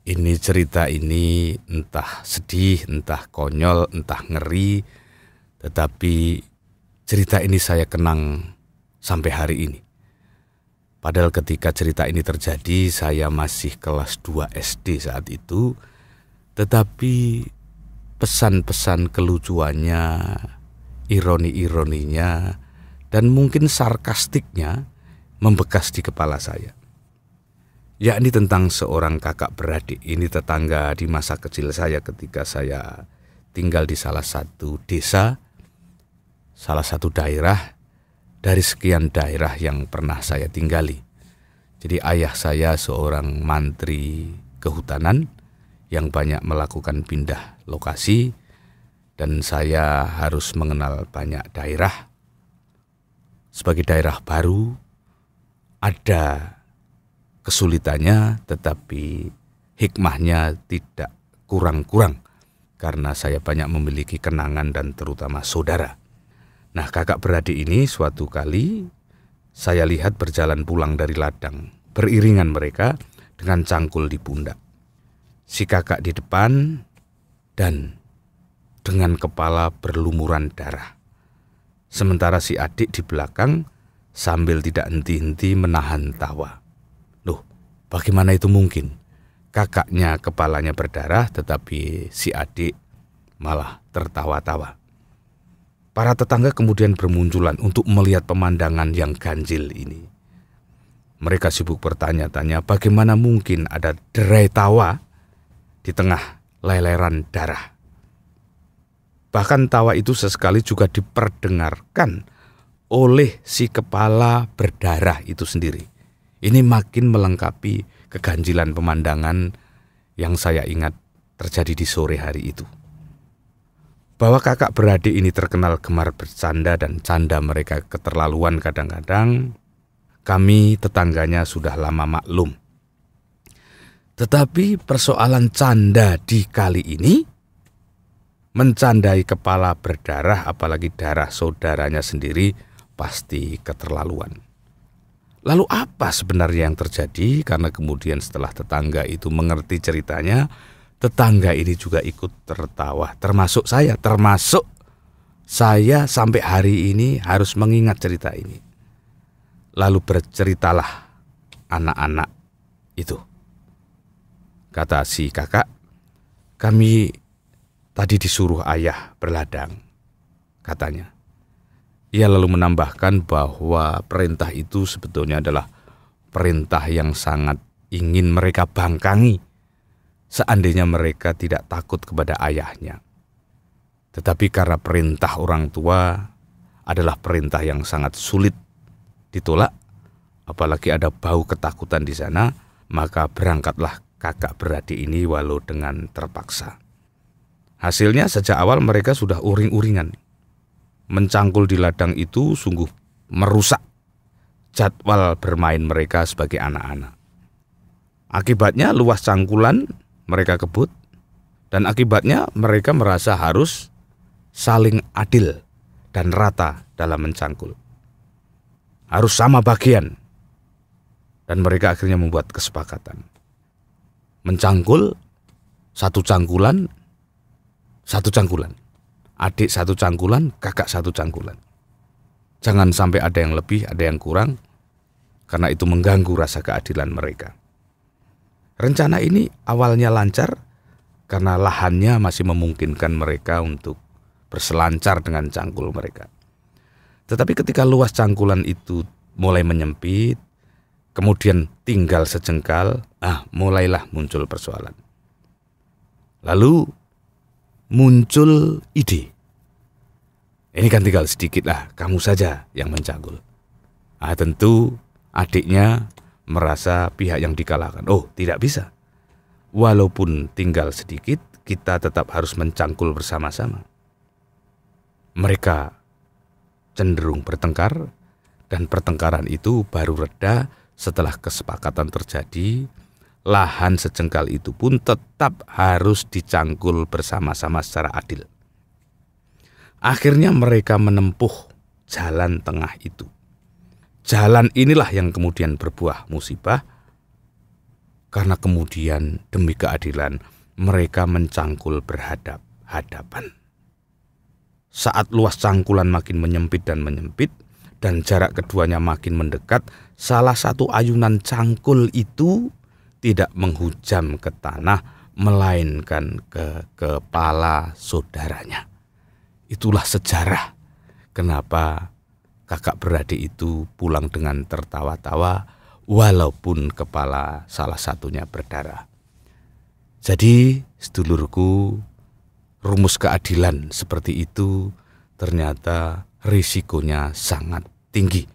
Ini cerita ini entah sedih, entah konyol, entah ngeri, tetapi cerita ini saya kenang sampai hari ini. Padahal ketika cerita ini terjadi saya masih kelas 2 SD saat itu, tetapi pesan-pesan kelucuannya, ironi-ironinya, dan mungkin sarkastiknya membekas di kepala saya. Yakni tentang seorang kakak beradik, ini tetangga di masa kecil saya ketika saya tinggal di salah satu desa, salah satu daerah dari sekian daerah yang pernah saya tinggali. Jadi ayah saya seorang mantri kehutanan yang banyak melakukan pindah lokasi, dan saya harus mengenal banyak daerah. Sebagai daerah baru, ada kesulitannya, tetapi hikmahnya tidak kurang-kurang karena saya banyak memiliki kenangan dan terutama saudara. Nah, kakak beradik ini suatu kali saya lihat berjalan pulang dari ladang, beriringan mereka dengan cangkul di pundak. Si kakak di depan dan dengan kepala berlumuran darah. Sementara si adik di belakang sambil tidak henti-henti menahan tawa. Loh, bagaimana itu mungkin? Kakaknya kepalanya berdarah tetapi si adik malah tertawa-tawa. Para tetangga kemudian bermunculan untuk melihat pemandangan yang ganjil ini. Mereka sibuk bertanya-tanya bagaimana mungkin ada derai tawa di tengah leleran darah. Bahkan tawa itu sesekali juga diperdengarkan oleh si kepala berdarah itu sendiri. Ini makin melengkapi keganjilan pemandangan yang saya ingat terjadi di sore hari itu. Bahwa kakak beradik ini terkenal gemar bercanda dan canda mereka keterlaluan kadang-kadang, kami tetangganya sudah lama maklum. Tetapi persoalan canda di kali ini, mencandai kepala berdarah apalagi darah saudaranya sendiri pasti keterlaluan. Lalu apa sebenarnya yang terjadi? Karena kemudian setelah tetangga itu mengerti ceritanya, tetangga ini juga ikut tertawa, termasuk saya sampai hari ini harus mengingat cerita ini. Lalu berceritalah anak-anak itu. Kata si kakak, kami tadi disuruh ayah berladang, katanya. Ia lalu menambahkan bahwa perintah itu sebetulnya adalah perintah yang sangat ingin mereka bangkangi seandainya mereka tidak takut kepada ayahnya. Tetapi karena perintah orang tua adalah perintah yang sangat sulit ditolak, apalagi ada bau ketakutan di sana, maka berangkatlah kakak beradik ini walau dengan terpaksa. Hasilnya sejak awal mereka sudah uring-uringan. Mencangkul di ladang itu sungguh merusak jadwal bermain mereka sebagai anak-anak. Akibatnya luas cangkulan mereka kebut, dan akibatnya mereka merasa harus saling adil dan rata dalam mencangkul. Harus sama bagian, dan mereka akhirnya membuat kesepakatan. Mencangkul satu cangkulan, adik satu cangkulan, kakak satu cangkulan. Jangan sampai ada yang lebih, ada yang kurang, karena itu mengganggu rasa keadilan mereka. Rencana ini awalnya lancar karena lahannya masih memungkinkan mereka untuk berselancar dengan cangkul mereka. Tetapi ketika luas cangkulan itu mulai menyempit, kemudian tinggal sejengkal, mulailah muncul persoalan. Lalu muncul ide. Ini kan tinggal sedikit lah, kamu saja yang mencangkul. Tentu adiknya merasa pihak yang dikalahkan. Oh, tidak bisa. Walaupun tinggal sedikit, kita tetap harus mencangkul bersama-sama. Mereka cenderung bertengkar, dan pertengkaran itu baru reda setelah kesepakatan terjadi. Lahan sejengkal itu pun tetap harus dicangkul bersama-sama secara adil. Akhirnya mereka menempuh jalan tengah itu. Jalan inilah yang kemudian berbuah musibah karena kemudian demi keadilan mereka mencangkul berhadap-hadapan. Saat luas cangkulan makin menyempit dan jarak keduanya makin mendekat, salah satu ayunan cangkul itu tidak menghujam ke tanah, melainkan ke kepala saudaranya. Itulah sejarah kenapa kakak beradik itu pulang dengan tertawa-tawa walaupun kepala salah satunya berdarah. Jadi sedulurku, rumus keadilan seperti itu ternyata risikonya sangat tinggi.